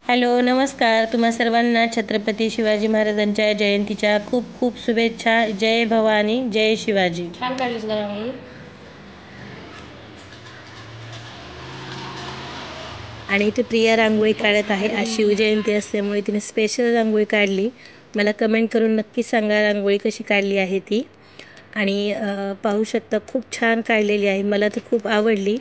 Hello नमस्कार. तुम्हा सर्वांना छत्रपती शिवाजी महाराजांच्या जयंतीच्या खूप खूप शुभेच्छा. जय भवानी जय शिवाजी. छान काढलीस का रांगोळी? आणि इथे प्रिया रांगोळी काढत आहे. आज शिवजयंती असल्यामुळे तिने स्पेशल रांगोळी काढली. मला कमेंट करून नक्की सांगा रांगोळी कशी काढली आहे ती. आणि पाहू शकता खूप छान काढलेली आहे. मला तर खूप आवडली.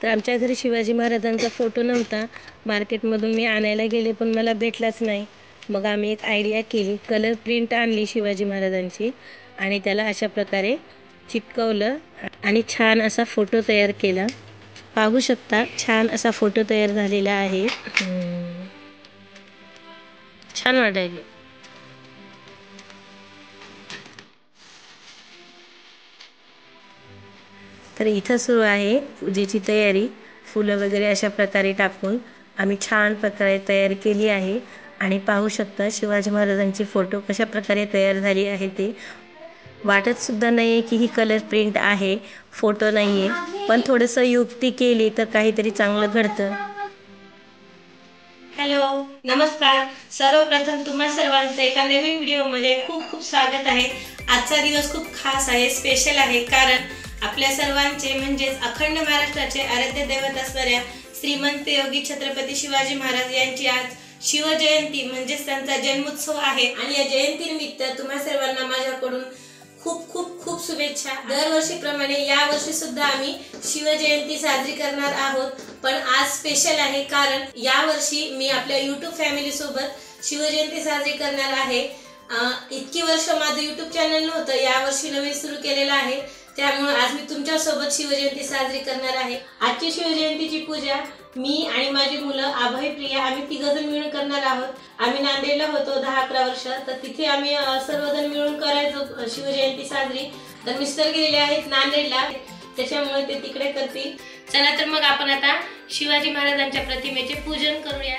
तर आमच्या घरी शिवाजी महाराजांचा फोटो नव्हता. मार्केटमधून मी आणायला गेले पण मला भेटलाच नाही. मग आम्ही एक आयडिया केली. कलर प्रिंट आणली शिवाजी महाराजांची आणि त्याला अशा प्रकारे चिटकवलं आणि छान असा फोटो तयार केला. पाहू शकता छान असा फोटो तयार झालेला आहे. छान वाटायला. तर इथं सुरू आहे पूजेची तयारी. फुलं वगैरे अशा प्रकारे टाकून आम्ही छान प्रकारे तयारी केली आहे. आणि पाहू शकता शिवाजी महाराजांची फोटो कशा प्रकारे तयार झाली आहे ते. वाटत सुद्धा नाही आहे की ही कलर प्रिंट आहे, फोटो नाही आहे. पण थोडंसं युक्ती केली तर काहीतरी चांगलं घडतं. हॅलो नमस्कार. सर्वप्रथम तुम्हा सर्वांचं एका नवीन व्हिडिओमध्ये खूप खूप स्वागत आहे. आजचा दिवस खूप खास आहे, स्पेशल आहे. कारण आपल्या सर्वांचे म्हणजेच अखंड महाराष्ट्राचे आराध्य दैवत असणाऱ्या श्रीमंत योगी छत्रपती शिवाजी महाराज यांची आज शिवजयंती म्हणजेच त्यांचा जन्मोत्सव आहे. आणि या जयंतीनिमित्त तुम्हा सर्वांना माझ्याकडून खूप खूप खूप शुभेच्छा. दरवर्षीप्रमाणे यावर्षी सुद्धा आम्ही शिवजयंती साजरी करणार आहोत. पण आज स्पेशल आहे कारण यावर्षी मी आपल्या यूट्यूब फॅमिली सोबत शिवजयंती साजरी करणार आहे. इतकी वर्ष माझं यूट्यूब चॅनल नव्हतं, यावर्षी नवीन सुरू केलेलं आहे. त्यामुळे आज मी तुमच्या सोबत शिवजयंती साजरी करणार आहे. आजची शिवजयंतीची पूजा मी आणि माझी मुलं अभय प्रिया आम्ही तिघजण मिळून करणार आहोत. आम्ही नांदेडला होतो 10-11 वर्ष, तर तिथे आम्ही सर्वजण मिळून करायचो शिवजयंती साजरी. तर मिस्टर गेलेले आहेत नांदेडला, त्याच्यामुळे ते तिकडे करतील. चला तर मग आपण आता शिवाजी महाराजांच्या प्रतिमेचे पूजन करूया.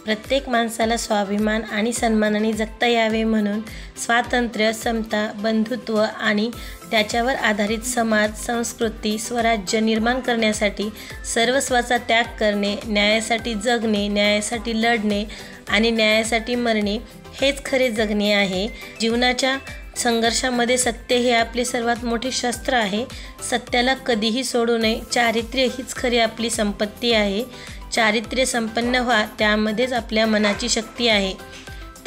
प्रत्येक माणसाला स्वाभिमान आणि सन्मानाने जगता यावे म्हणून स्वातंत्र्य, समता, बंधुत्व आणि त्याच्यावर आधारित समाज, संस्कृती, स्वराज्य निर्माण करण्यासाठी सर्वस्वाचा त्याग करणे, न्यायासाठी जगणे, न्यायासाठी लढणे आणि न्यायासाठी मरणे हेच खरे जगणे आहे. जीवनाच्या संघर्षामध्ये सत्य हे आपले सर्वात मोठे शस्त्र आहे. सत्याला कधीही सोडू नये. चारित्र्य हीच खरी आपली संपत्ती आहे. चारित्र्य संपन्न व्हा, त्यामध्येच आपल्या मनाची शक्ती आहे.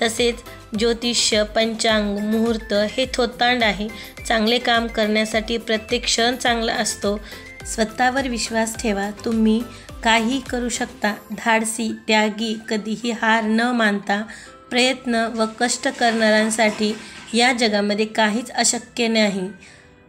तसेच ज्योतिष्य, पंचांग, मुहूर्त हे थोतांड आहे. चांगले काम करण्यासाठी प्रत्येक क्षण चांगला असतो. स्वतःवर विश्वास ठेवा, तुम्ही काही करू शकता. धाडसी, त्यागी, कधीही हार न मानता प्रयत्न व कष्ट करणाऱ्यांसाठी या जगामध्ये काहीच अशक्य नाही.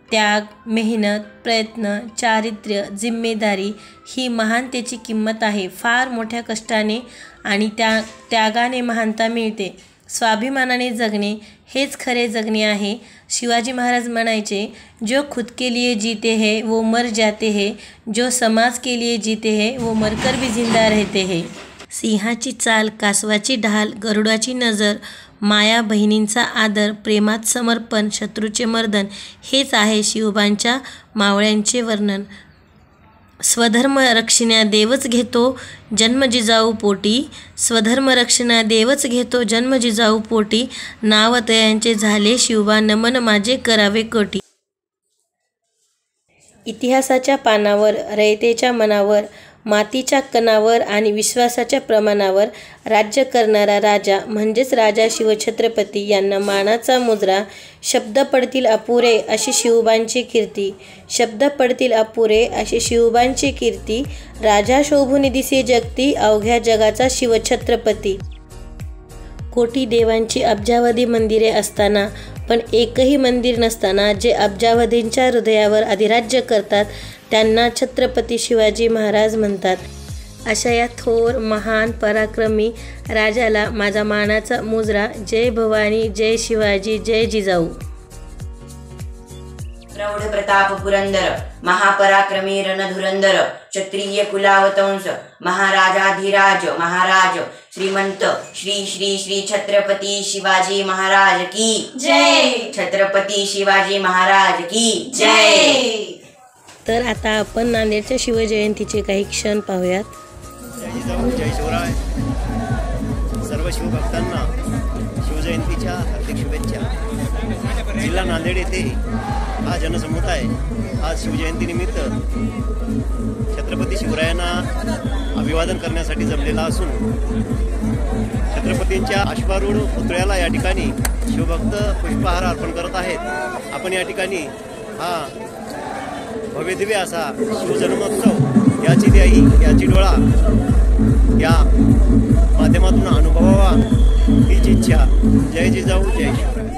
त्याग, मेहनत, प्रयत्न, चारित्र्य, जिम्मेदारी ही महानतेची किंमत आहे. फार मोठ्या कष्टाने आणि त्यागाने महानता मिळते. स्वाभिमानाने जगणे हेच खरे जगणे आहे. शिवाजी महाराज म्हणायचे, जो खुद के लिए जीते हैं वो मर जाते हैं, जो समाज के लिए जीते हैं वो मरकर भी जिंदा रहते हैं. सिंहाची चाल, कासवाची ढाल, गरुडाची नजर, माया बहिणींचा आदर, प्रेमात समर्पण, शत्रूचे मर्दन हेच आहे शिवबांच्या मावळ्यांचे वर्णन. स्वधर्म रक्षणा देवच घेतो जन्म जिजाऊ पोटी, स्वधर्म रक्षणा देवच घेतो जन्म जिजाऊ पोटी, नाव तयांचे झाले शिवबा नमन माझे करावे कोटी. इतिहासाच्या पानावर, रयतेच्या मनावर, मातीच्या कणावर आणि विश्वासाच्या प्रमाणावर राज्य करणारा राजा म्हणजेच राजा शिवछत्रपती यांना मानाचा मुजरा. शब्द पडतील अपुरे अशी शिवबांची कीर्ती, शब्द पडतील अपुरे अशी शिवबांची कीर्ती. राजा शोभून दिसे जगती, अवघ्या जगाचा शिवछत्रपती. कोटी देवांची अब्जावधी मंदिरे असताना पण एकही मंदिर नसताना जे अब्जावधींच्या हृदयावर अधिराज्य करतात त्यांना छत्रपती शिवाजी महाराज म्हणतात. अशा या थोर, महान, पराक्रमी राजाला माझा मानाचा मुजरा. जय भवानी जय शिवाजी जय जिजाऊ. प्रौढ प्रताप पुरंदर, महापराक्रमी रणधुरंदर, क्षत्रिय कुलावतंस, महाराजाधिराज महाराज, श्रीमंत श्री श्री श्री छत्रपती शिवाजी महाराज की जय. छत्रपती शिवाजी महाराज की जय. तर आता आपण नांदेडच्या शिवजयंतीचे काही क्षण पाहूयात. जय जिजाऊ जय शिवराय. सर्व शिवभक्तांना शिवजयंतीच्या हार्दिक शुभेच्छा. जिल्हा नांदेड येथे हा जनसमुदाय आज शिवजयंतीनिमित्त छत्रपती शिवरायांना अभिवादन करण्यासाठी जमलेला असून छत्रपतींच्या अश्वारूढ पुतळ्याला या ठिकाणी शिवभक्त पुष्पहार अर्पण करत आहेत. आपण या ठिकाणी हा भव्यदिव्य असा शिवजन्मोत्सव याची डोळा या माध्यमातून अनुभवावा हीच इच्छा. जय जिजाऊ जय शिवराय.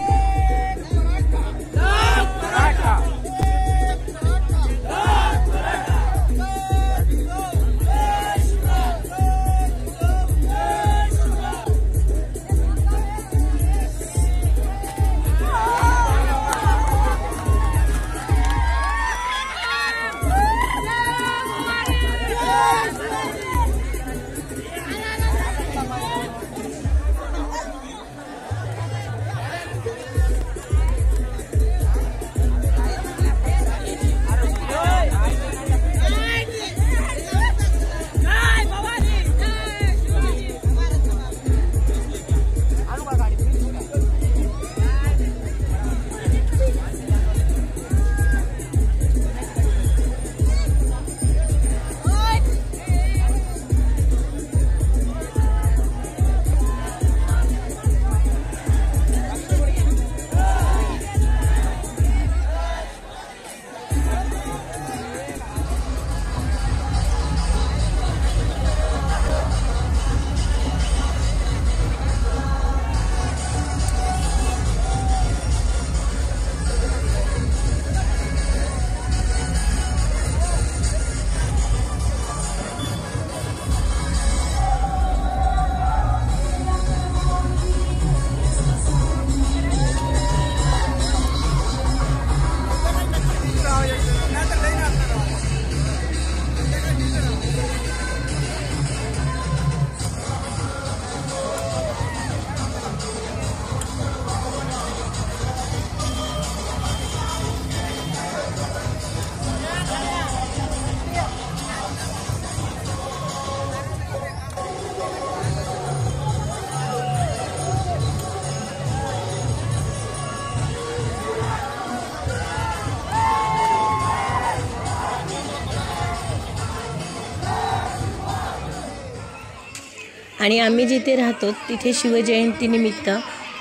आणि आम्ही जिथे राहतो तिथे शिवजयंतीनिमित्त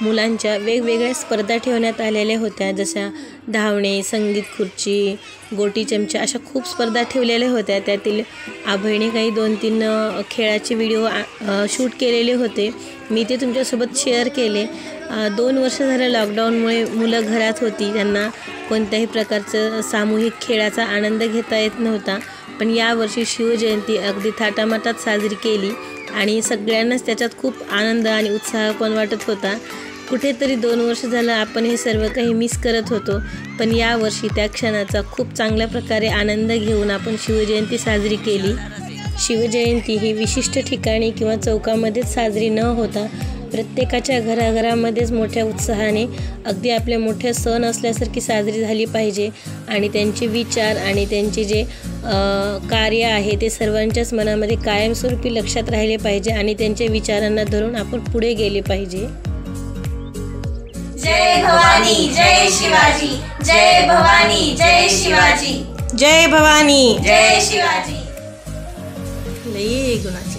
मुलांच्या वेगवेगळ्या स्पर्धा ठेवण्यात आलेल्या होत्या. जशा धावणे, संगीत खुर्ची, गोटी चमचा अशा खूप स्पर्धा ठेवलेल्या होत्या. त्यातील आभईने काही 2-3 खेळाचे व्हिडिओ शूट केलेले होते. मी ते तुमच्यासोबत शेअर केले. 2 वर्ष झालं लॉकडाऊनमुळे मुलं घरात होती. त्यांना कोणत्याही प्रकारचं सामूहिक खेळाचा आनंद घेता येत नव्हता. पण यावर्षी शिवजयंती अगदी थाटामाटात साजरी केली आणि सगळ्यांनाच त्याच्यात खूप आनंद आणि उत्साह पण वाटत होता. कुठेतरी 2 वर्ष झालं आपण हे सर्व काही मिस करत होतो. पण यावर्षी त्या क्षणाचा खूप चांगल्या प्रकारे आनंद घेऊन आपण शिवजयंती साजरी केली. शिवजयंती ही विशिष्ट ठिकाणी किंवा चौकामध्येच साजरी न होता प्रत्येकाच्या घराघरामध्येच मोठ्या उत्साहाने अगदी आपल्या मोठ्या सण असल्यासारखी साजरी झाली पाहिजे. आणि त्यांचे विचार आणि त्यांचे जे कार्य आहे ते सर्वांच्याच मनामध्ये कायमस्वरूपी लक्षात राहिले पाहिजे आणि त्यांच्या विचारांना धरून आपण पुढे गेले पाहिजे. जय भवानी जय शिवाजी. जय भवानी जय शिवाजी. जय भवानी जय शिवाजी. लई गुणाची.